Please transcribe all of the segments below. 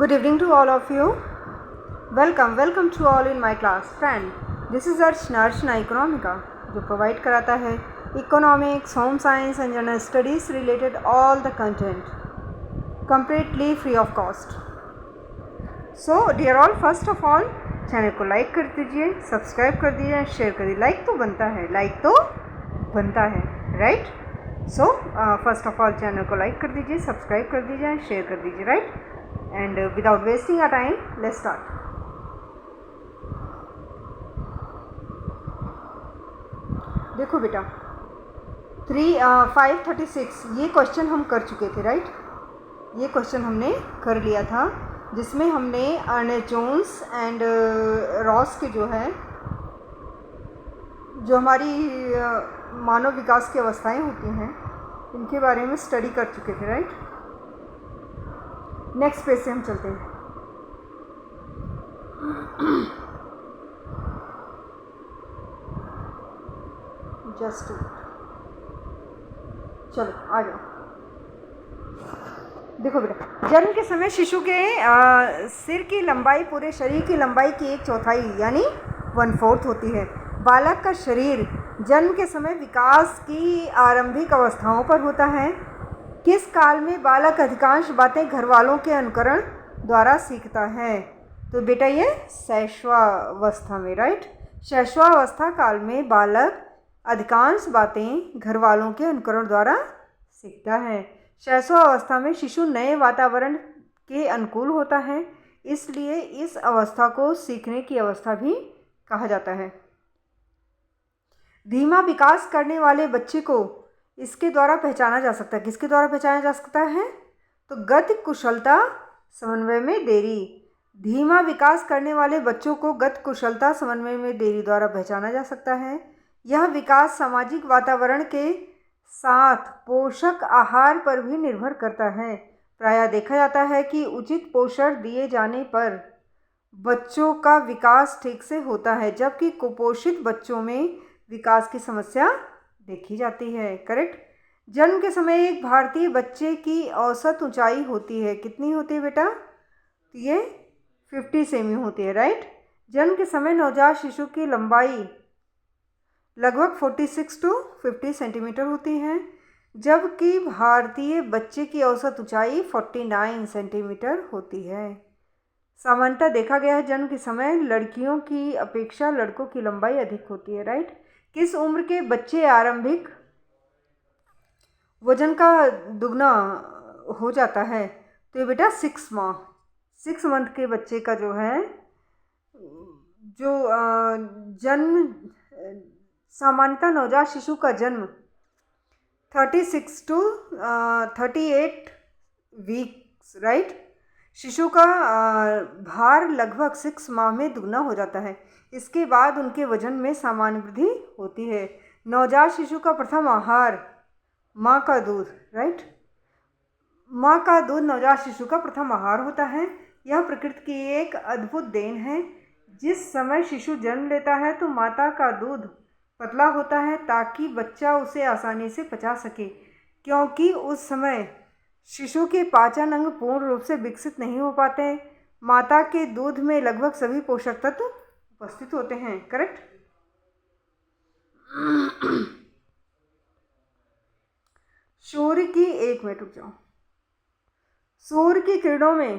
Good evening to all of you. Welcome to all in my class. Friend, this is Archana Economica जो provide कराता है economics, home science and general studies related all the content completely free of cost. So dear all, first of all channel को like कर दीजिए, subscribe कर दीजिए, share कर दीजिए. लाइक तो बनता है right. So first of all channel को लाइक कर दीजिए, सब्सक्राइब कर दीजिए, शेयर कर दीजिए right. And without wasting a time let's start. देखो बेटा 536 ये क्वेश्चन हम कर चुके थे राइट. ये क्वेश्चन हमने कर लिया था जिसमें हमने अर्नेस्ट जोन्स एंड रॉस के जो हमारी मानव विकास की अवस्थाएं होती हैं इनके बारे में स्टडी कर चुके थे राइट. नेक्स्ट पेज से हम चलते हैं. जस्ट चलो आ जाओ. देखो बेटा, जन्म के समय शिशु के सिर की लंबाई पूरे शरीर की लंबाई की 1/4 यानी 1/4 होती है. बालक का शरीर जन्म के समय विकास की आरंभिक अवस्थाओं पर होता है. किस काल में बालक अधिकांश बातें घर वालों के अनुकरण द्वारा सीखता है? तो बेटा ये शैशवावस्था में राइट. शैशवावस्था काल में बालक अधिकांश बातें घर वालों के अनुकरण द्वारा सीखता है. शैशवावस्था में शिशु नए वातावरण के अनुकूल होता है, इसलिए इस अवस्था को सीखने की अवस्था भी कहा जाता है. धीमा विकास करने वाले बच्चे को इसके द्वारा पहचाना जा सकता है. किसके द्वारा पहचाना जा सकता है? तो गति कुशलता समन्वय में देरी. धीमा विकास करने वाले बच्चों को गति कुशलता समन्वय में देरी द्वारा पहचाना जा सकता है. यह विकास सामाजिक वातावरण के साथ पोषक आहार पर भी निर्भर करता है. प्रायः देखा जाता है कि उचित पोषण दिए जाने पर बच्चों का विकास ठीक से होता है, जबकि कुपोषित बच्चों में विकास की समस्या देखी जाती है. करेक्ट. जन्म के समय एक भारतीय बच्चे की औसत ऊंचाई होती है. कितनी होती है बेटा? तो ये 50 सेमी होती है राइट. जन्म के समय नवजात शिशु की लंबाई लगभग 46 to 50 सेंटीमीटर होती है, जबकि भारतीय बच्चे की औसत ऊंचाई 49 सेंटीमीटर होती है. सामान्यतः देखा गया है जन्म के समय लड़कियों की अपेक्षा लड़कों की लंबाई अधिक होती है राइट. किस उम्र के बच्चे आरंभिक वजन का दुगना हो जाता है? तो ये बेटा 6 मंथ के बच्चे का जो है जन्म सामान्यतः नवजात शिशु का जन्म 36 to 38 वीक्स राइट. शिशु का भार लगभग 6 माह में दुगना हो जाता है. इसके बाद उनके वजन में सामान्य वृद्धि होती है. नवजात शिशु का प्रथम आहार माँ का दूध राइट. माँ का दूध नवजात शिशु का प्रथम आहार होता है. यह प्रकृति की एक अद्भुत देन है. जिस समय शिशु जन्म लेता है तो माता का दूध पतला होता है ताकि बच्चा उसे आसानी से पचा सके, क्योंकि उस समय शिशु के पाचन अंग पूर्ण रूप से विकसित नहीं हो पाते. माता के दूध में लगभग सभी पोषक तत्व उपस्थित होते हैं. करेक्ट. सूर्य की 1 मिनट रुक जाओ. सूर्य की किरणों में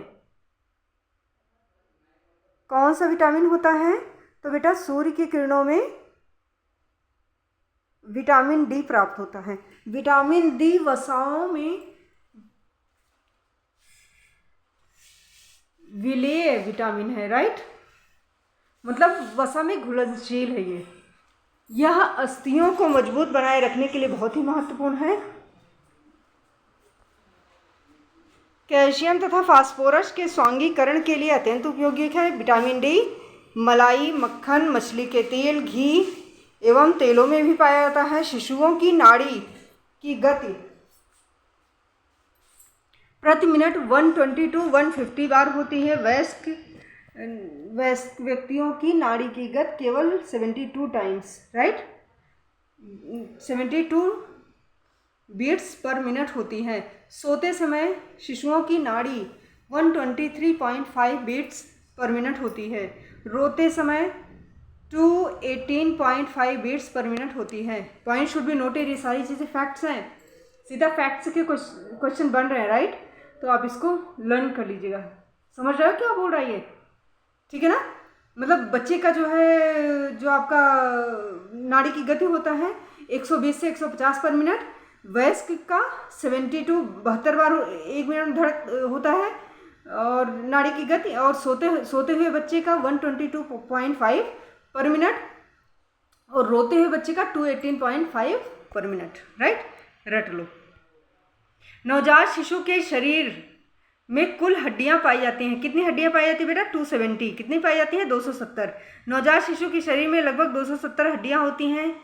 कौन सा विटामिन होता है? तो बेटा सूर्य की किरणों में विटामिन डी प्राप्त होता है. विटामिन डी वसाओं में विलेय विटामिन है राइट. मतलब वसा में घुलनशील है. यह अस्थियों को मजबूत बनाए रखने के लिए बहुत ही महत्वपूर्ण है. कैल्शियम तथा फास्फोरस के स्वांगीकरण के लिए अत्यंत उपयोगी है. विटामिन डी मलाई, मक्खन, मछली के तेल, घी एवं तेलों में भी पाया जाता है. शिशुओं की नाड़ी की गति प्रति मिनट 120 to 150 बार होती है. वयस्क व्यक्तियों की नाड़ी की गति केवल 72 times right. 72 beats per minute होती है। सोते समय शिशुओं की नाड़ी 123.5 बीट्स पर मिनट होती है। रोते समय 218.5 बीट्स पर मिनट होती है। पॉइंट शुड बी नोटेड, ये सारी चीज़ें फैक्ट्स हैं, सीधा फैक्ट्स के क्वेश्चन बन रहे हैं, राइट। तो आप इसको लर्न कर लीजिएगा। समझ रहे हो क्या बोल रहा है ये, ठीक है ना। मतलब बच्चे का जो है, जो आपका नाड़ी की गति होता है 120 से 150 पर मिनट, वयस्क का 70 to 72 बार 1 मिनट में धड़क होता है और नाड़ी की गति, और सोते हुए बच्चे का 122.5 पर मिनट, और रोते हुए बच्चे का 218.5 पर मिनट, राइट। रट लो। नवजात शिशु के शरीर में कुल हड्डियां पाई जाती हैं। कितनी हड्डियां पाई जाती है बेटा? 270। कितनी पाई जाती है? 270। नवजात शिशु के शरीर में लगभग 270 हड्डियां होती हैं।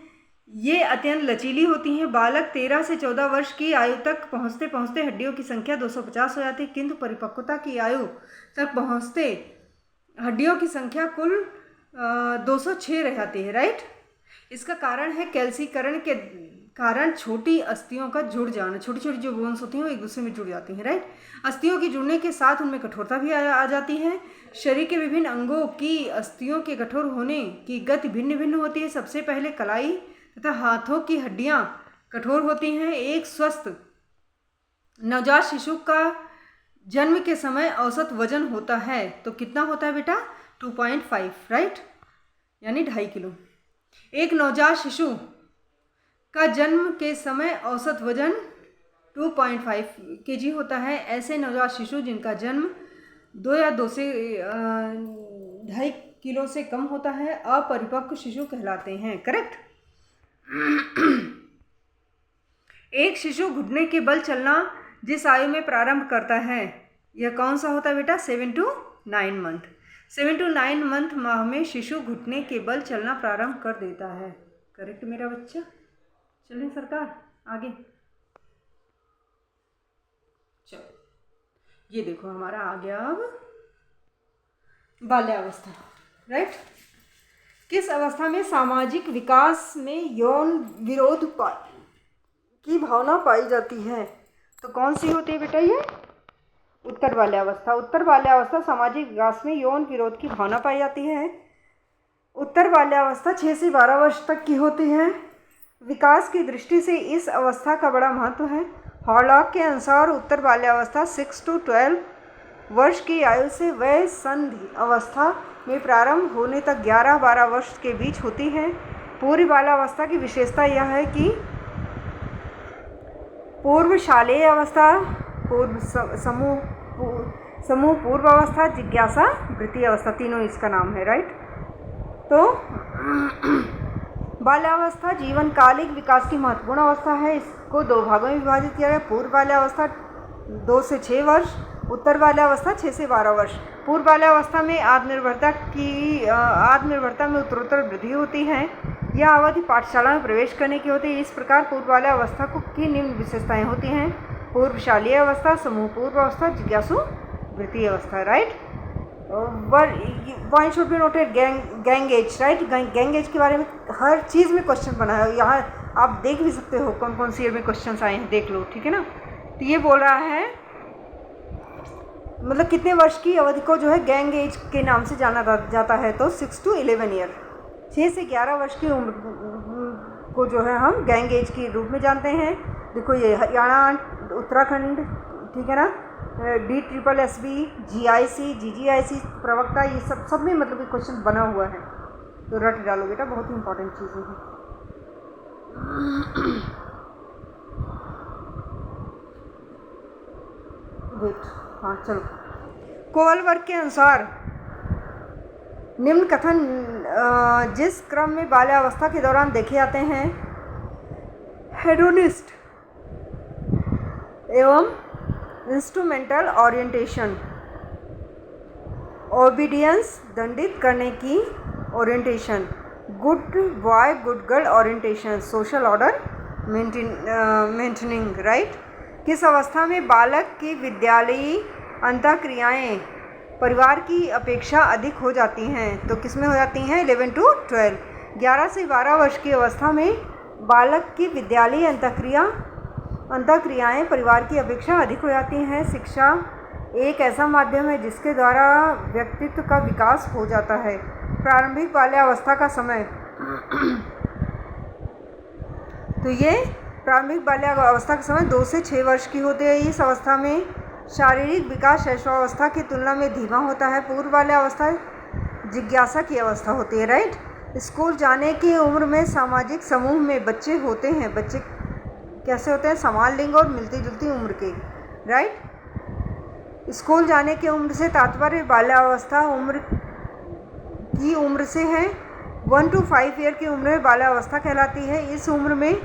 ये अत्यंत लचीली होती हैं। बालक 13 से 14 वर्ष की आयु तक पहुंचते पहुंचते हड्डियों की संख्या 250 हो जाती है, किंतु परिपक्वता की आयु तक पहुंचते हड्डियों की संख्या कुल 206 रह जाती है, राइट। इसका कारण है कैल्सीकरण के कारण छोटी अस्थियों का जुड़ जाना। छोटी छोटी जो बोन्स होती हैं वो एक दूसरे में जुड़ जाती हैं, राइट। अस्थियों के जुड़ने के साथ उनमें कठोरता भी आ जाती है। शरीर के विभिन्न अंगों की अस्थियों के कठोर होने की गति भिन्न भिन्न होती है। सबसे पहले कलाई तथा हाथों की हड्डियां कठोर होती हैं। एक स्वस्थ नवजात शिशु का जन्म के समय औसत वजन होता है, तो कितना होता है बेटा? 2.5, राइट, यानी 2.5 किलो। एक नवजात शिशु का जन्म के समय औसत वजन 2.5 kg होता है। ऐसे नवजात शिशु जिनका जन्म 2 या 2 से 2.5 किलो से कम होता है अपरिपक्व शिशु कहलाते हैं, करेक्ट। एक शिशु घुटने के बल चलना जिस आयु में प्रारंभ करता है, यह कौन सा होता है बेटा? 7 to 9 मंथ। 7 to 9 मंथ माह में शिशु घुटने के बल चलना प्रारंभ कर देता है, करेक्ट मेरा बच्चा। चलें सरकार आगे। चलो ये देखो हमारा आ गया अब बाल्यावस्था, राइट। किस अवस्था में सामाजिक विकास में यौन विरोध की भावना पाई जाती है? तो कौन सी होती है बेटा? ये उत्तर बाल्यावस्था। उत्तर बाल्यावस्था सामाजिक विकास में यौन विरोध की भावना पाई जाती है। उत्तर बाल्यावस्था 6 से 12 वर्ष तक की होती है। विकास की दृष्टि से इस अवस्था का बड़ा महत्व है। हॉलॉक के अनुसार उत्तर बाल्यावस्था 6 to 12 वर्ष की आयु से वय संधि अवस्था में प्रारंभ होने तक 11-12 वर्ष के बीच होती है। पूर्व बाल्यावस्था की विशेषता यह है कि पूर्व शालेय अवस्था, समूह पूर्व अवस्था, जिज्ञासा वृत्ति अवस्था, तीनों इसका नाम है, राइट। तो बाल्यावस्था जीवनकालिक विकास की महत्वपूर्ण अवस्था है। इसको 2 भागों में विभाजित किया गया। पूर्व बाल्यावस्था 2 से 6 वर्ष, उत्तर बाल्यावस्था 6 से 12 वर्ष। पूर्व बाल्यावस्था में आत्मनिर्भरता में उत्तरोत्तर वृद्धि होती है। यह अवधि पाठशाला में प्रवेश करने की होती है। इस प्रकार पूर्व बाल्यावस्था की निम्न विशेषताएं होती हैं: पूर्व शालेय अवस्था, समूह पूर्व अवस्था, जिज्ञासु वृत्ति अवस्था, right. Point should be noted. Gang as, right. Gang as के बारे में हर चीज़ में क्वेश्चन बना है। यहाँ आप देख भी सकते हो कौन कौन सी ईयर में क्वेश्चन आए हैं, देख लो, ठीक है ना। तो ये बोल रहा है मतलब कितने वर्ष की अवधि को जो है गैंग एज के नाम से जाना जाता है, तो 6 to 11 ईयर, 6 से 11 वर्ष की उम्र को जो है हम गैंग एज के रूप में जानते हैं। देखो ये हरियाणा, उत्तराखंड, ठीक है ना, DSSB, GIC, GGIC प्रवक्ता, ये सब में मतलब एक क्वेश्चन बना हुआ है, तो रट डालो बेटा, बहुत ही इंपॉर्टेंट चीज़ें हैं। वेट, हाँ चलो। कोलवर्ग के अनुसार निम्न कथन जिस क्रम में बाल्यावस्था के दौरान देखे जाते हैं: हेडोनिस्ट एवं इंस्ट्रूमेंटल ओरिएंटेशन, ओबीडियंस दंडित करने की orientation, good boy good girl orientation, social order maintaining, right. किस अवस्था में बालक की विद्यालयी अंतःक्रियाएं परिवार की अपेक्षा अधिक हो जाती हैं? तो किस में हो जाती हैं? 11 to 12। 11 से 12 वर्ष की अवस्था में बालक की विद्यालयी अंतःक्रियाएं परिवार की अपेक्षा अधिक हो जाती हैं। शिक्षा एक ऐसा माध्यम है जिसके द्वारा व्यक्तित्व का विकास हो जाता है। प्रारंभिक बाल्यावस्था का समय तो ये प्रारंभिक बाल्यावस्था का समय 2 से 6 वर्ष की होती है। इस अवस्था में शारीरिक विकास शैशवावस्था की तुलना में धीमा होता है। पूर्व बाल्यावस्था जिज्ञासा की अवस्था होती है, राइट। स्कूल जाने की उम्र में सामाजिक समूह में बच्चे होते हैं। बच्चे कैसे होते हैं? समान लिंग और मिलती जुलती उम्र के, राइट। स्कूल जाने की उम्र से तात्पर्य बाल्यावस्था की उम्र से है। 1 to 5 ईयर की उम्र में बाल्यावस्था कहलाती है। इस उम्र में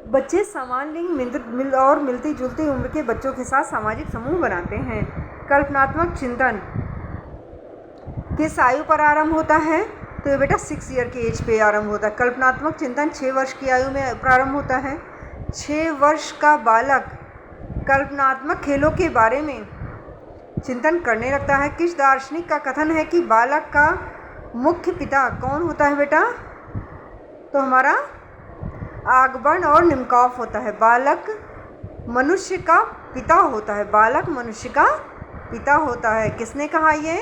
बच्चे समान लिंग और मिलती जुलती उम्र के बच्चों के साथ सामाजिक समूह बनाते हैं। कल्पनात्मक चिंतन किस आयु पर आरंभ होता है? तो ये बेटा 6 ईयर के एज पे आरंभ होता है। कल्पनात्मक चिंतन 6 वर्ष की आयु में प्रारंभ होता है। 6 वर्ष का बालक कल्पनात्मक खेलों के बारे में चिंतन करने लगता है। किस दार्शनिक का कथन है कि बालक का मुख्य पिता कौन होता है बेटा? तो हमारा आगबर्न और निमकॉफ होता है। बालक मनुष्य का पिता होता है। बालक मनुष्य का पिता होता है। किसने कहा ये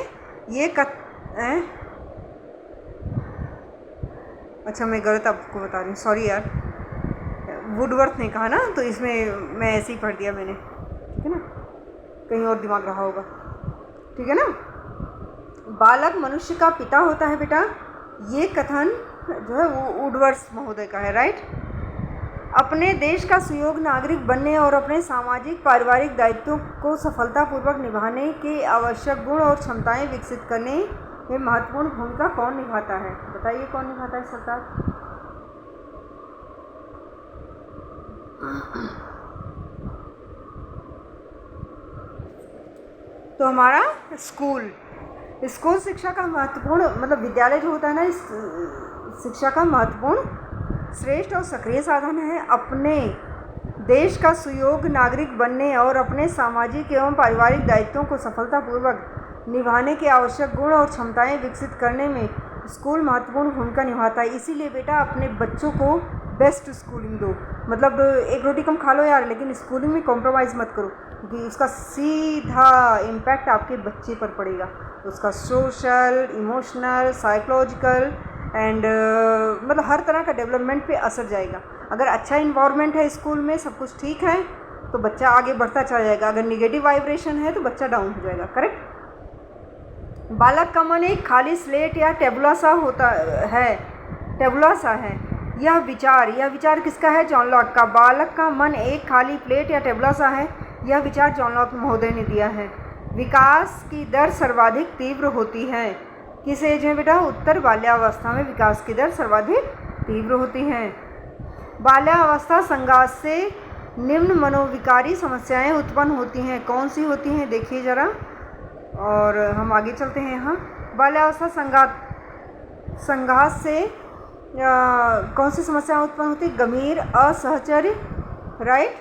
अच्छा, मैं गलत आपको बता रही हूँ, सॉरी यार। वुडवर्थ ने कहा ना, तो इसमें मैं ऐसे ही पढ़ दिया मैंने, ठीक है ना, कहीं और दिमाग रहा होगा, ठीक है ना। बालक मनुष्य का पिता होता है बेटा, ये कथन जो है वो वुडवर्थ महोदय का है, राइट। अपने देश का सुयोग्य नागरिक बनने और अपने सामाजिक पारिवारिक दायित्वों को सफलतापूर्वक निभाने के आवश्यक गुण और क्षमताएं विकसित करने में महत्वपूर्ण भूमिका कौन निभाता है? बताइए कौन निभाता है सरकार? तो हमारा स्कूल शिक्षा का महत्वपूर्ण, मतलब विद्यालय जो होता है ना, इस शिक्षा का महत्वपूर्ण, श्रेष्ठ और सक्रिय साधन है। अपने देश का सुयोग्य नागरिक बनने और अपने सामाजिक एवं पारिवारिक दायित्वों को सफलतापूर्वक निभाने के आवश्यक गुण और क्षमताएं विकसित करने में स्कूल महत्वपूर्ण भूमिका निभाता है। इसीलिए बेटा अपने बच्चों को बेस्ट स्कूलिंग दो। मतलब एक रोटी कम खा लो यार, लेकिन स्कूलिंग में कॉम्प्रोमाइज़ मत करो, क्योंकि उसका सीधा इम्पैक्ट आपके बच्चे पर पड़ेगा। उसका सोशल, इमोशनल, साइकोलॉजिकल एंड मतलब हर तरह का डेवलपमेंट पे असर जाएगा। अगर अच्छा इन्वायरमेंट है स्कूल में, सब कुछ ठीक है, तो बच्चा आगे बढ़ता चला जाएगा। अगर निगेटिव वाइब्रेशन है तो बच्चा डाउन हो जाएगा, करेक्ट। बालक का मन एक खाली स्लेट या टेबुला सा होता है, टेबुला सा है। यह विचार किसका है? जॉन लॉक का। बालक का मन एक खाली प्लेट या टेबुला सा है, यह विचार जॉन लॉक महोदय ने दिया है। विकास की दर सर्वाधिक तीव्र होती है। किस एज में बेटा? उत्तर बाल्यावस्था में विकास की दर सर्वाधिक तीव्र होती है। बाल्यावस्था संघात से निम्न मनोविकारी समस्याएं उत्पन्न होती हैं। कौन सी होती हैं देखिए ज़रा, और हम आगे चलते हैं। यहाँ बाल्यावस्था संघात से कौन सी समस्याएं उत्पन्न होती? गंभीर असहचर्य, राइट,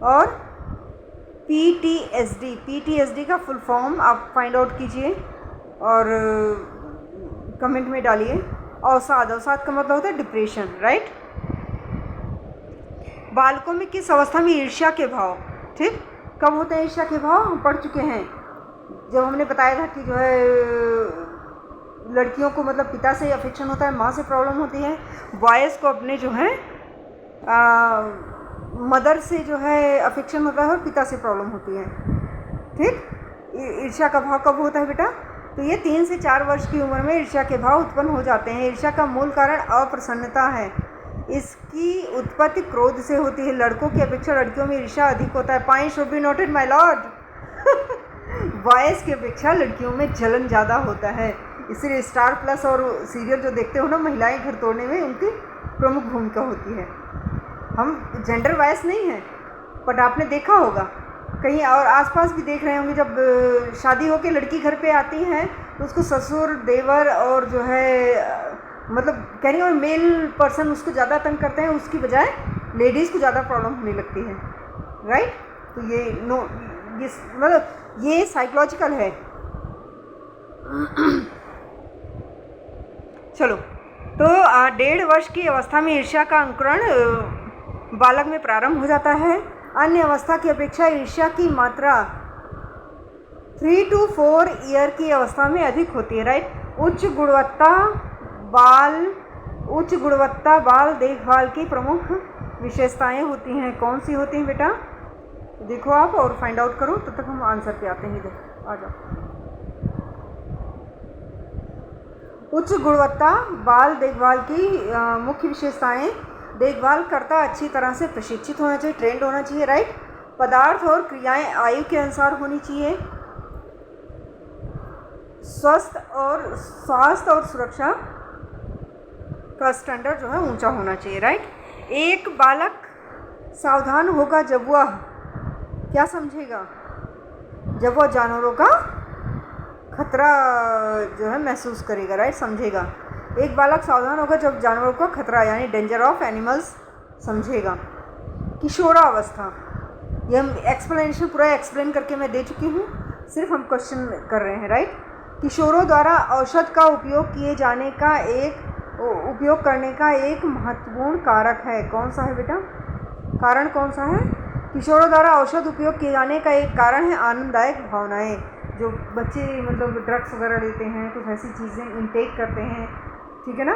और पीटीएसडी का फुल फॉर्म आप फाइंड आउट कीजिए और कमेंट में डालिए। अवसाद का मतलब होता है डिप्रेशन, राइट। बालकों में किस अवस्था में ईर्ष्या के भाव, ठीक, कब होते हैं ईर्ष्या के भाव? हम पढ़ चुके हैं जब हमने बताया था कि जो है लड़कियों को मतलब पिता से अफेक्शन होता है, माँ से प्रॉब्लम होती है। बॉयज़ को अपने जो है मदर से जो है अफेक्शन होता है और पिता से प्रॉब्लम होती है, ठीक। ईर्ष्या का भाव कब होता है बेटा? तो ये 3 से 4 वर्ष की उम्र में ईर्ष्या के भाव उत्पन्न हो जाते हैं। ईर्ष्या का मूल कारण अप्रसन्नता है। इसकी उत्पत्ति क्रोध से होती है। लड़कों की अपेक्षा लड़कियों में ईर्ष्या अधिक होता है। Point should be noted my Lord. Boys की अपेक्षा लड़कियों में जलन ज़्यादा होता है। इसीलिए स्टार प्लस और सीरियल जो देखते हो ना, महिलाएं घर तोड़ने में उनकी प्रमुख भूमिका होती है। हम जेंडर वाइज नहीं हैं, बट आपने देखा होगा कहीं और आसपास भी देख रहे होंगे, जब शादी होकर लड़की घर पे आती है तो उसको ससुर, देवर और जो है मतलब कह रही हूँ मेल पर्सन उसको ज़्यादा तंग करते हैं, उसकी बजाय लेडीज़ को ज़्यादा प्रॉब्लम होने लगती है, राइट। तो ये मतलब ये साइकोलॉजिकल है। चलो, तो 1.5 वर्ष की अवस्था में ईर्ष्या का अंकुरण बालक में प्रारंभ हो जाता है अन्य अवस्था की अपेक्षा ईर्ष्या की मात्रा 3 to 4 ईयर की अवस्था में अधिक होती है, राइट। उच्च गुणवत्ता बाल देखभाल की प्रमुख विशेषताएं होती हैं। कौन सी होती हैं बेटा? देखो आप और फाइंड आउट करो, तब तक हम आंसर पे आते हैं। इधर आ जाओ। उच्च गुणवत्ता बाल देखभाल की मुख्य विशेषताएं: देखभाल करता अच्छी तरह से प्रशिक्षित होना चाहिए, ट्रेंड होना चाहिए, राइट। पदार्थ और क्रियाएं आयु के अनुसार होनी चाहिए। स्वास्थ्य और सुरक्षा का स्टैंडर्ड जो है ऊंचा होना चाहिए, राइट। एक बालक सावधान होगा जब वह क्या समझेगा? जब वह जानवरों का खतरा जो है महसूस करेगा, राइट, समझेगा। एक बालक सावधान होगा जब जानवरों का खतरा यानी डेंजर ऑफ एनिमल्स समझेगा। किशोरावस्था, ये हम एक्सप्लेनेशन पूरा एक्सप्लेन करके मैं दे चुकी हूँ, सिर्फ हम क्वेश्चन कर रहे हैं, राइट। किशोरों द्वारा औषध का उपयोग करने का एक महत्वपूर्ण कारक है। कौन सा है बेटा? कारण कौन सा है? किशोरों द्वारा औषध उपयोग किए जाने का एक कारण है आनंददायक भावनाएं। जो बच्चे मतलब ड्रग्स वगैरह लेते हैं, कुछ ऐसी चीज़ें इनटेक करते हैं, ठीक है ना,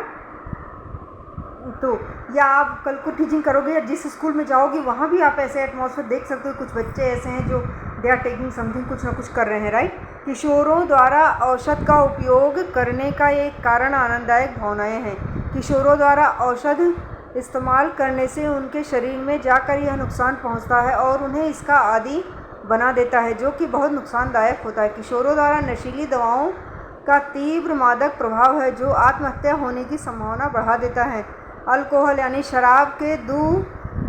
तो या आप कल को टीचिंग करोगे या जिस स्कूल में जाओगे वहाँ भी आप ऐसे एटमॉस्फेयर देख सकते हो। कुछ बच्चे ऐसे हैं जो दे आर टेकिंग समथिंग, कुछ ना कुछ कर रहे हैं, राइट। किशोरों द्वारा औषध का उपयोग करने का एक कारण आनंददायक भावनाएं हैं। किशोरों द्वारा औषध इस्तेमाल करने से उनके शरीर में जाकर यह नुकसान पहुंचता है और उन्हें इसका आदी बना देता है, जो कि बहुत नुकसानदायक होता है। किशोरों द्वारा नशीली दवाओं का तीव्र मादक प्रभाव है जो आत्महत्या होने की संभावना बढ़ा देता है। अल्कोहल यानी शराब के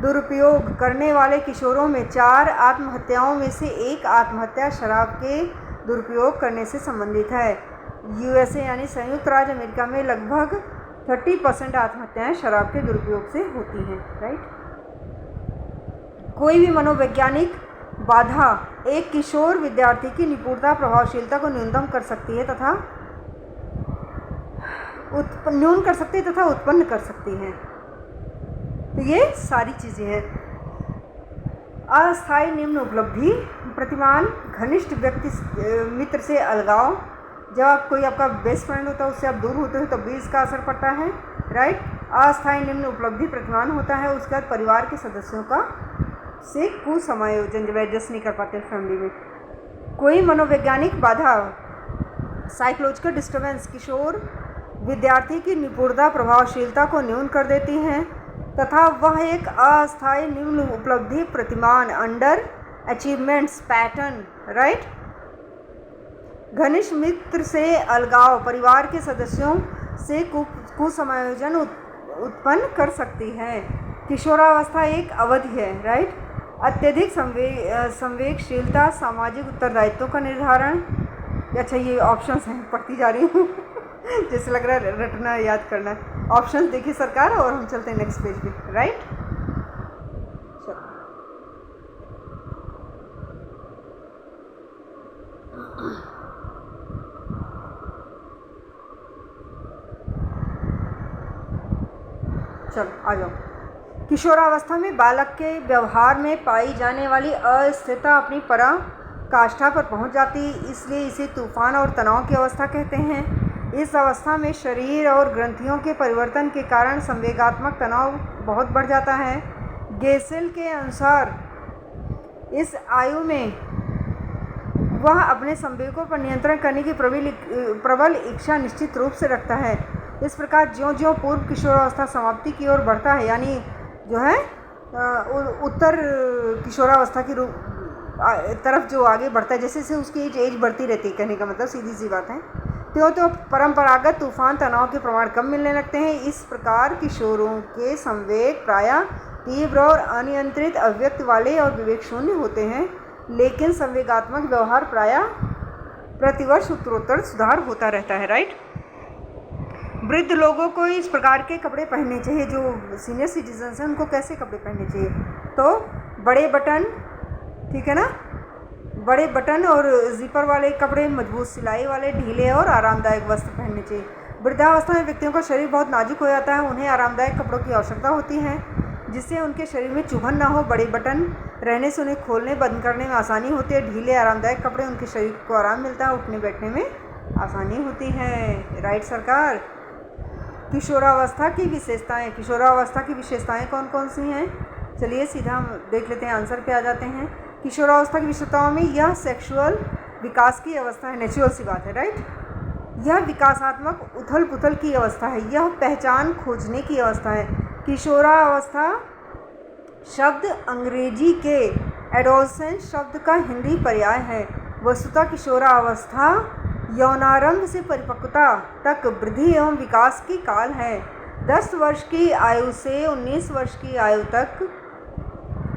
दुरुपयोग करने वाले किशोरों में 4 आत्महत्याओं में से 1 आत्महत्या शराब के दुरुपयोग करने से संबंधित है। यूएसए यानी संयुक्त राज्य अमेरिका में लगभग 30% आत्महत्याएं शराब के दुरुपयोग से होती हैं, राइट। कोई भी मनोवैज्ञानिक बाधा एक किशोर विद्यार्थी की निपुणता प्रभावशीलता को न्यूनतम कर सकती है तथा उत्पन्न कर सकती है। तो ये सारी चीज़ें हैं। अस्थायी निम्न उपलब्धि प्रतिमान, घनिष्ठ व्यक्ति मित्र से अलगाव। जब आप कोई आपका बेस्ट फ्रेंड होता है उससे आप दूर होते हो तब भी इसका असर पड़ता है, राइट। अस्थायी निम्न उपलब्धि प्रतिमान होता है। उसके बाद परिवार के सदस्यों का से कुसमायोजन, जब एडजस्ट नहीं कर पाते फैमिली में। कोई मनोवैज्ञानिक बाधा साइकोलॉजिकल डिस्टर्बेंस किशोर विद्यार्थी की निपुणता प्रभावशीलता को न्यून कर देती हैं तथा वह एक अस्थायी निम्न उपलब्धि प्रतिमान अंडर अचीवमेंट्स पैटर्न, राइट। घनिष्ठ मित्र से अलगाव परिवार के सदस्यों से कुसमायोजन उत्पन्न कर सकती है। किशोरावस्था एक अवधि है, राइट। अत्यधिक संवेगशीलता, सामाजिक उत्तरदायित्व का निर्धारण। अच्छा, ये ऑप्शंस हैं, पढ़ती जा रही हूँ जैसे लग रहा है रटना याद करना। ऑप्शंस देखिए सरकार, और हम चलते हैं नेक्स्ट पेज पे, राइट। चलो आ जाओ। किशोरावस्था में बालक के व्यवहार में पाई जाने वाली अस्थिरता अपनी पराकाष्ठा पर पहुंच जाती, इसलिए इसे तूफान और तनाव की अवस्था कहते हैं। इस अवस्था में शरीर और ग्रंथियों के परिवर्तन के कारण संवेगात्मक तनाव बहुत बढ़ जाता है। गेसेल के अनुसार इस आयु में वह अपने संवेगों पर नियंत्रण करने की प्रबल इच्छा निश्चित रूप से रखता है। इस प्रकार ज्यों-ज्यों पूर्व किशोरावस्था समाप्ति की ओर बढ़ता है, यानी जो है उत्तर किशोरावस्था की तरफ जो आगे बढ़ता है, जैसे जैसे उसकी एज बढ़ती रहती है, कहने का मतलब सीधी सी बात है, त्यों परंपरागत तूफान तनाव के प्रमाण कम मिलने लगते हैं। इस प्रकार किशोरों के संवेग प्रायः तीव्र और अनियंत्रित अव्यक्त वाले और विवेक शून्य होते हैं, लेकिन संवेगात्मक व्यवहार प्रायः प्रतिवर्ष उत्तरोत्तर सुधार होता रहता है, राइट। वृद्ध लोगों को इस प्रकार के कपड़े पहनने चाहिए। जो सीनियर सिटीजन्स हैं उनको कैसे कपड़े पहनने चाहिए? तो बड़े बटन, ठीक है ना, बड़े बटन और जिपर वाले कपड़े, मजबूत सिलाई वाले, ढीले और आरामदायक वस्त्र पहनने चाहिए। वृद्धावस्था में व्यक्तियों का शरीर बहुत नाजुक हो जाता है, उन्हें आरामदायक कपड़ों की आवश्यकता होती है। जिससे उनके शरीर में चुभन ना हो। बड़े बटन रहने से उन्हें खोलने बंद करने में आसानी होती है। ढीले आरामदायक कपड़े उनके शरीर को आराम मिलता है, उठने बैठने में आसानी होती है। राइट सरकार। किशोरावस्था की विशेषताएं। किशोरावस्था की विशेषताएं कौन कौन सी हैं? चलिए सीधा हम देख लेते हैं, आंसर पे आ जाते हैं। किशोरावस्था की विशेषताओं में यह सेक्सुअल विकास की अवस्था है, नेचुरल सी बात है, राइट। यह विकासात्मक उथल पुथल की अवस्था है। यह पहचान खोजने की अवस्था है। किशोरावस्था शब्द अंग्रेजी के एडोलसेंस शब्द का हिंदी पर्याय है। वस्तुतः किशोरावस्था यौनारंभ से परिपक्वता तक वृद्धि एवं विकास की काल है। 10 वर्ष की आयु से 19 वर्ष की आयु तक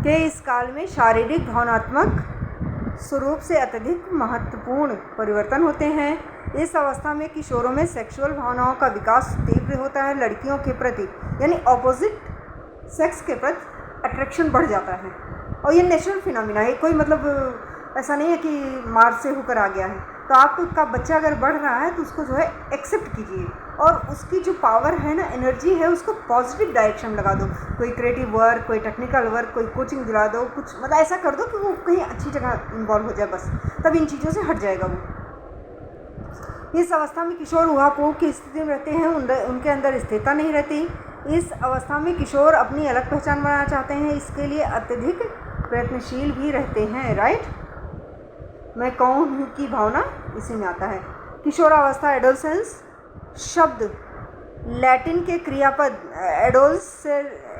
के इस काल में शारीरिक भावनात्मक स्वरूप से अत्यधिक महत्वपूर्ण परिवर्तन होते हैं। इस अवस्था में किशोरों में सेक्सुअल भावनाओं का विकास तीव्र होता है। लड़कियों के प्रति यानी ऑपोजिट सेक्स के प्रति अट्रैक्शन बढ़ जाता है और ये नेचुरल फिनोमिना है। कोई मतलब ऐसा नहीं है कि मार्च से होकर आ गया है। तो आपका बच्चा अगर बढ़ रहा है तो उसको जो है एक्सेप्ट कीजिए और उसकी जो पावर है ना, एनर्जी है, उसको पॉजिटिव डायरेक्शन लगा दो। कोई क्रिएटिव वर्क, कोई टेक्निकल वर्क, कोई कोचिंग दिला दो, कुछ मतलब ऐसा कर दो कि वो कहीं अच्छी जगह इन्वॉल्व हो जाए, बस तब इन चीज़ों से हट जाएगा वो। इस अवस्था में किशोर ऊहापोह की स्थिति में रहते हैं, उनके अंदर स्थिरता नहीं रहती। इस अवस्था में किशोर अपनी अलग पहचान बनाना चाहते हैं, इसके लिए अत्यधिक प्रयत्नशील भी रहते हैं। राइट, मैं कौन हूँ की भावना इसी में आता है। किशोरावस्था एडोलसेंस शब्द लैटिन के क्रियापद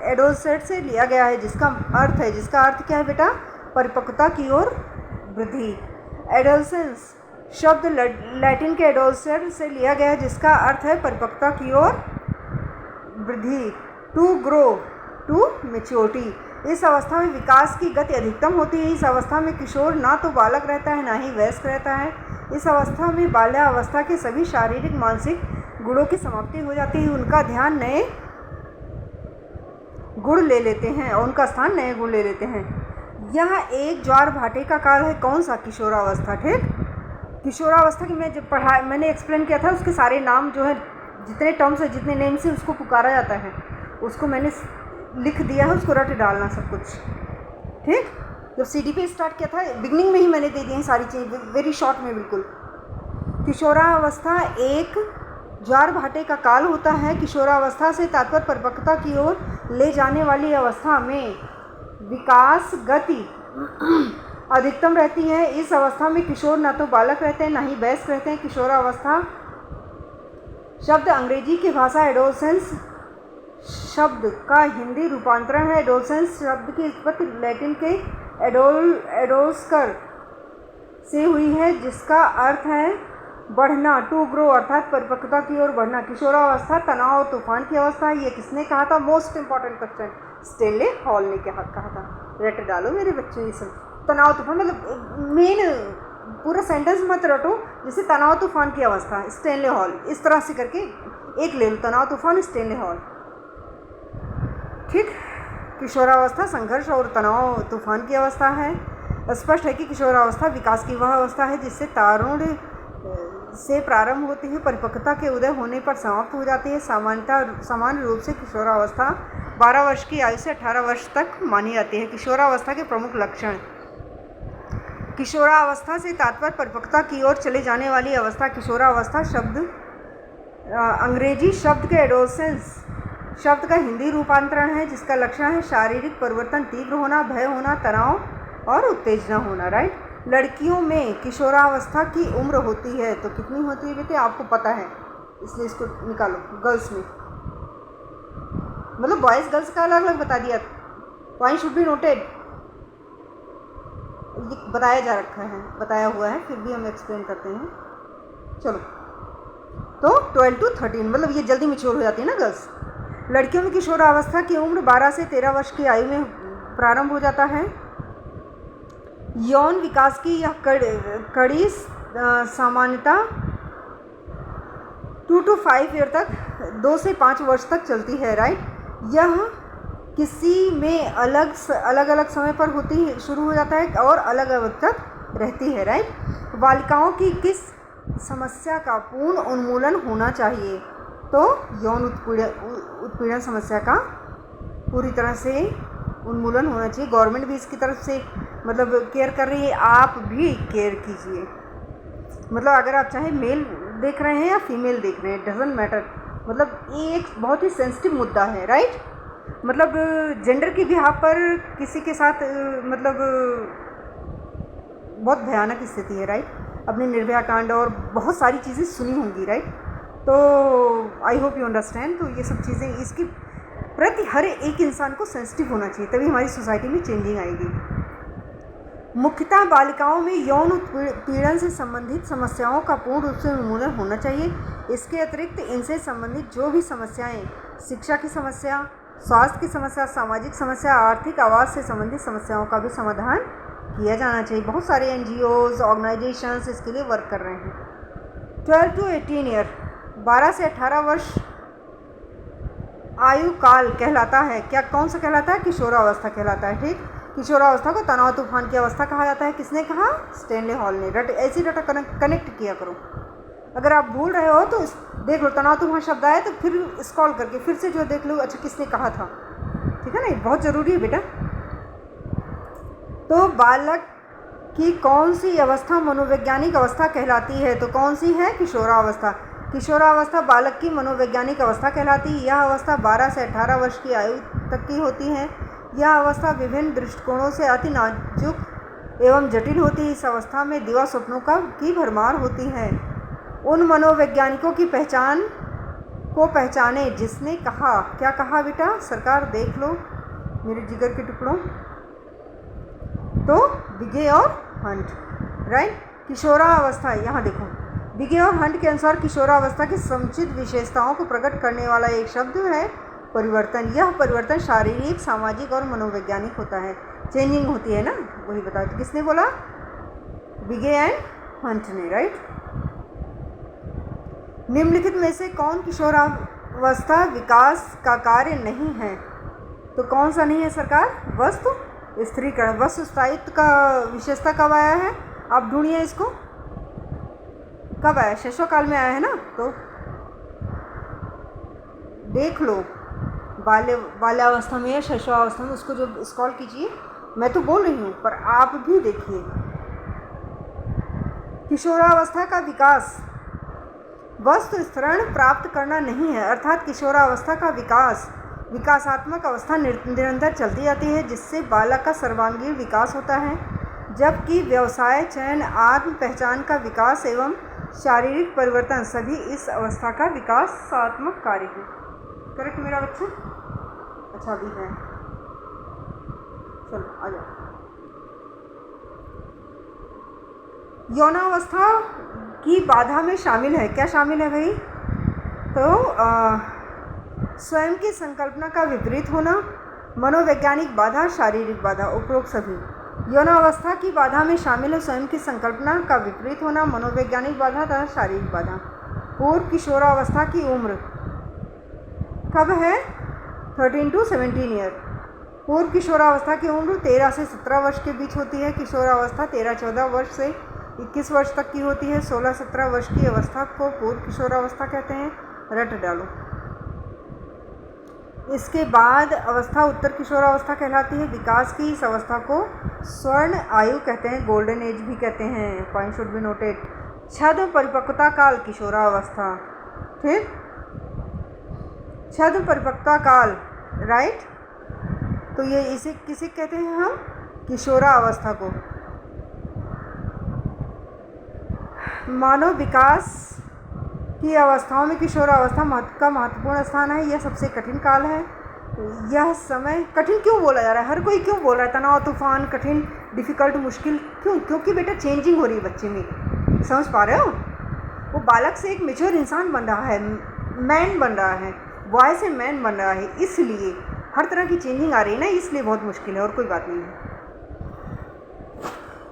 एडोलसेट से लिया गया है, जिसका अर्थ क्या है बेटा? परिपक्वता की ओर वृद्धि। एडोलसेंस शब्द लैटिन के एडोलसेट से लिया गया है, जिसका अर्थ है परिपक्वता की ओर वृद्धि। To grow to maturity. इस अवस्था में विकास की गति अधिकतम होती है। इस अवस्था में किशोर ना तो बालक रहता है ना ही वयस्क रहता है। इस अवस्था में बाल्यावस्था के सभी शारीरिक मानसिक गुणों की समाप्ति हो जाती है। उनका ध्यान नए गुण ले लेते हैं और उनका स्थान नए गुण ले लेते हैं। यह एक ज्वार भाटे का काल है। कौन सा? किशोरावस्था। ठीक, किशोरावस्था की मैंने एक्सप्लेन किया था, उसके सारे नाम जो है, जितने टर्म्स है, जितने नेम से उसको पुकारा जाता है, उसको मैंने लिख दिया है, उसको रट डालना सब कुछ। ठीक, जब सीडी पे स्टार्ट किया था बिगनिंग में ही मैंने दे दी हैं सारी चीज़, वेरी शॉर्ट में बिल्कुल। किशोरावस्था एक ज्वार भाटे का काल होता है। किशोरावस्था से तात्पर्य परिपक्वता की ओर ले जाने वाली अवस्था में विकास गति अधिकतम रहती है। इस अवस्था में किशोर ना तो बालक रहते हैं ना ही वयस्क रहते हैं। किशोरावस्था शब्द अंग्रेजी की भाषा एडोलसेंस शब्द का हिंदी रूपांतरण है। एडोलसेंस शब्द की उत्पत्ति लैटिन के एडोल्स्कर से हुई है, जिसका अर्थ है बढ़ना, टू ग्रो अर्थात परिपक्वता की ओर बढ़ना। किशोरावस्था तनाव और तूफान की अवस्था है। ये किसने कहा था? Most important question Stanley hall ने कहा था। रट डालो मेरे बच्चे, ये सब तनाव तूफान मतलब मेन पूरा सेंटेंस मत रटो, जैसे तनाव तूफान की अवस्था स्टेनले हॉल, इस तरह से करके एक ले लो, तनाव तूफान स्टेनले हॉल। ठीक, किशोरावस्था संघर्ष और तनाव तूफान की अवस्था है। स्पष्ट है कि किशोरावस्था विकास की वह अवस्था है जिससे तारुण्य से प्रारंभ होती है, परिपक्वता के उदय होने पर समाप्त हो जाती है। सामान्य रूप से किशोरावस्था 12 वर्ष की आयु से 18 वर्ष तक मानी जाती है। किशोरावस्था के प्रमुख लक्षण। किशोरावस्था से तात्पर्य परिपक्वता की ओर चले जाने वाली अवस्था। किशोरावस्था शब्द अंग्रेजी शब्द के एडोलसेंस शब्द का हिंदी रूपांतरण है, जिसका लक्षण है शारीरिक परिवर्तन, तीव्र होना, भय होना, तनाव और उत्तेजना होना। राइट, लड़कियों में किशोरावस्था की उम्र होती है तो कितनी होती है बेटे? आपको पता है, इसलिए इसको निकालो। गर्ल्स में मतलब बॉयज़ गर्ल्स का अलग अलग बता दिया। पॉइंट शुड बी नोटेड, ये बताया जा रखा है, बताया हुआ है, फिर भी हम एक्सप्लेन करते हैं। चलो, तो 12 to 13 मतलब ये जल्दी मैच्योर हो जाती है ना गर्ल्स। लड़कियों में किशोरावस्था की उम्र 12 से 13 वर्ष की आयु में प्रारंभ हो जाता है। यौन विकास की यह कड़ी सामान्यता 2 to 5 ईयर तक, 2 से 5 वर्ष तक चलती है। राइट, यह किसी में अलग अलग समय पर शुरू हो जाता है और अलग अवधि तक रहती है। राइट, बालिकाओं की किस समस्या का पूर्ण उन्मूलन होना चाहिए? तो यौन उत्पीड़न समस्या का पूरी तरह से उन्मूलन होना चाहिए। गवर्नमेंट भी इसकी तरफ से मतलब केयर कर रही है, आप भी केयर कीजिए। मतलब अगर आप चाहे मेल देख रहे हैं या फीमेल देख रहे हैं, डजेंट मैटर, मतलब ये एक बहुत ही सेंसिटिव मुद्दा है, राइट। मतलब जेंडर की बिहार पर किसी के साथ मतलब बहुत भयानक स्थिति है, राइट। अपने निर्भया कांड और बहुत सारी चीज़ें सुनी होंगी, राइट। तो आई होप यू अंडरस्टैंड। तो ये सब चीज़ें इसकी प्रति हर एक इंसान को सेंसिटिव होना चाहिए, तभी हमारी सोसाइटी में चेंजिंग आएगी। मुख्यतः बालिकाओं में यौन उत्पीड़न से संबंधित समस्याओं का पूर्ण रूप से उन्मूलन होना चाहिए। इसके अतिरिक्त इनसे संबंधित जो भी समस्याएं, शिक्षा की समस्या, स्वास्थ्य की समस्या, सामाजिक समस्या, आर्थिक आवास से संबंधित समस्याओं का भी समाधान किया जाना चाहिए। बहुत सारे NGOs, ऑर्गेनाइजेशंस इसके लिए वर्क कर रहे हैं। 12 to 18 ईयर, 12 से 18 वर्ष आयु काल कहलाता है। क्या कौन सा कहलाता है? किशोरावस्था कहलाता है, ठीक। किशोरावस्था को तनाव तूफान की अवस्था कहा जाता है। किसने कहा? स्टैनले हॉल ने। ऐसी डाटा कनेक्ट किया करो। अगर आप भूल रहे हो तो देख लो, तनाव तूफान शब्द आए तो फिर स्क्रॉल करके फिर से जो देख लो, अच्छा किसने कहा था, ठीक है ना, बहुत ज़रूरी है बेटा। तो बालक की कौन सी अवस्था मनोवैज्ञानिक अवस्था कहलाती है? तो कौन सी है? किशोरावस्था। किशोरावस्था बालक की मनोवैज्ञानिक अवस्था कहलाती है। यह अवस्था 12 से 18 वर्ष की आयु तक की होती है। यह अवस्था विभिन्न दृष्टिकोणों से अति नाजुक एवं जटिल होती है। इस अवस्था में दिवा स्वप्नों की भरमार होती है। उन मनोवैज्ञानिकों की पहचाने जिसने कहा, क्या कहा बेटा? सरकार देख लो मेरे जिगर के टुकड़ों, तो बिगे और हंट, राइट। किशोरावस्था, यहाँ देखो, बिगे और हंट के अनुसार किशोरावस्था की समुचित विशेषताओं को प्रकट करने वाला एक शब्द है परिवर्तन। यह परिवर्तन शारीरिक, सामाजिक और मनोवैज्ञानिक होता है। चेंजिंग होती है ना, वही बताओ। तो किसने बोला? बिगे एंड हंट ने, राइट। निम्नलिखित में से कौन किशोरावस्था विकास का कार्य नहीं है? तो कौन सा नहीं है सरकार? वस्तु स्त्रीकरण। वस्तु स्थायित्व का विशेषता कब आया है? आप ढूंढिए इसको, कब आया? शैशव में आया है ना। तो देख लो, बाल्यावस्था में या शैशवावस्था में, उसको जो स्क्रॉल कीजिए। मैं तो बोल रही हूँ पर आप भी देखिए। किशोरावस्था का विकास वस्तु स्तरण प्राप्त करना नहीं है, अर्थात किशोरावस्था का विकासात्मक अवस्था निरंतर चलती जाती है, जिससे बालक का सर्वांगीण विकास होता है। जबकि व्यवसाय, चयन, आत्म पहचान का विकास एवं शारीरिक परिवर्तन सभी इस अवस्था का विकासात्मक कार्य है। करेक्ट मेरा बच्चा? अच्छा अभी है, चलो आ जाओ। यौनावस्था की बाधा में शामिल है, क्या शामिल है भाई? तो स्वयं की संकल्पना का विपरीत होना, मनोवैज्ञानिक बाधा, शारीरिक बाधा, उपरोक्त सभी। यौनावस्था की बाधा में शामिल है स्वयं की संकल्पना का विपरीत होना, मनोवैज्ञानिक बाधा तथा शारीरिक बाधा। पूर्व किशोरावस्था की उम्र कब है? 13 to 17 ईयर। पूर्व किशोरावस्था की उम्र 13 से 17 वर्ष के बीच होती है। किशोरावस्था 13-14 वर्ष से 21 वर्ष तक की होती है। 16-17 वर्ष की अवस्था को पूर्व किशोरावस्था कहते हैं। रट डालो। इसके बाद अवस्था उत्तर किशोरावस्था कहलाती है। विकास की इस अवस्था को स्वर्ण आयु कहते हैं, गोल्डन एज भी कहते हैं। Point should be noted. छद्म परिपक्वता काल किशोरावस्था, ठीक। छद्म परिपक्वता काल, राइट। तो ये इसे किसे कहते हैं हम? किशोरावस्था को। मानव विकास की अवस्थाओं में किशोरावस्था का महत्वपूर्ण स्थान है। यह सबसे कठिन काल है। यह समय कठिन क्यों बोला जा रहा है? हर कोई क्यों बोल रहा है तनाव तूफान, कठिन, डिफ़िकल्ट, मुश्किल? क्यों? क्योंकि बेटा चेंजिंग हो रही है बच्चे में, समझ पा रहे हो? वो बालक से एक मैच्योर इंसान बन रहा है, मैन बन रहा है, बॉय से मैन बन रहा है, इसलिए हर तरह की चेंजिंग आ रही है ना, इसलिए बहुत मुश्किल है, और कोई बात नहीं है।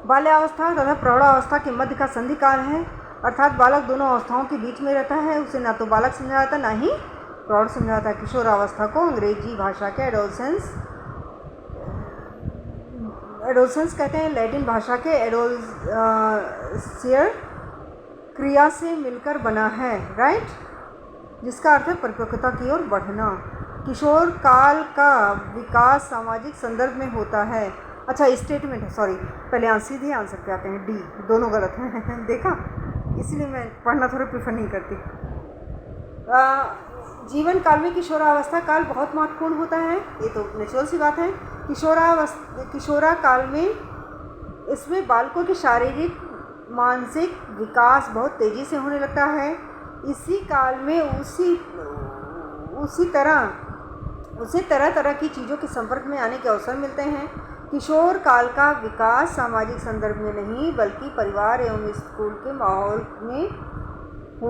बाल्यावस्था तथा प्रौढ़ावस्था के मध्य का संधि काल है, अर्थात बालक दोनों अवस्थाओं के बीच में रहता है। उसे ना तो बालक समझा जाता ना ही प्रौढ़ समझा जाता है। किशोरावस्था को अंग्रेजी भाषा के एडोलसेंस कहते हैं। लैटिन भाषा के एडोलसियर क्रिया से मिलकर बना है, राइट, जिसका अर्थ है परिपक्वता की ओर बढ़ना। किशोर काल का विकास सामाजिक संदर्भ में होता है। अच्छा स्टेटमेंट है, सॉरी, पहले सीधे आंसर पे आते हैं, डी, दोनों गलत हैं देखा, इसलिए मैं पढ़ना थोड़ा प्रेफर नहीं करती। जीवन काल में किशोरावस्था काल बहुत महत्वपूर्ण होता है, ये तो नेचुरल सी बात है। किशोरा काल में इसमें बालकों के शारीरिक मानसिक विकास बहुत तेज़ी से होने लगता है। इसी काल में उसे तरह तरह की चीज़ों के संपर्क में आने के अवसर मिलते हैं। किशोर काल का विकास सामाजिक संदर्भ में नहीं बल्कि परिवार एवं स्कूल के माहौल में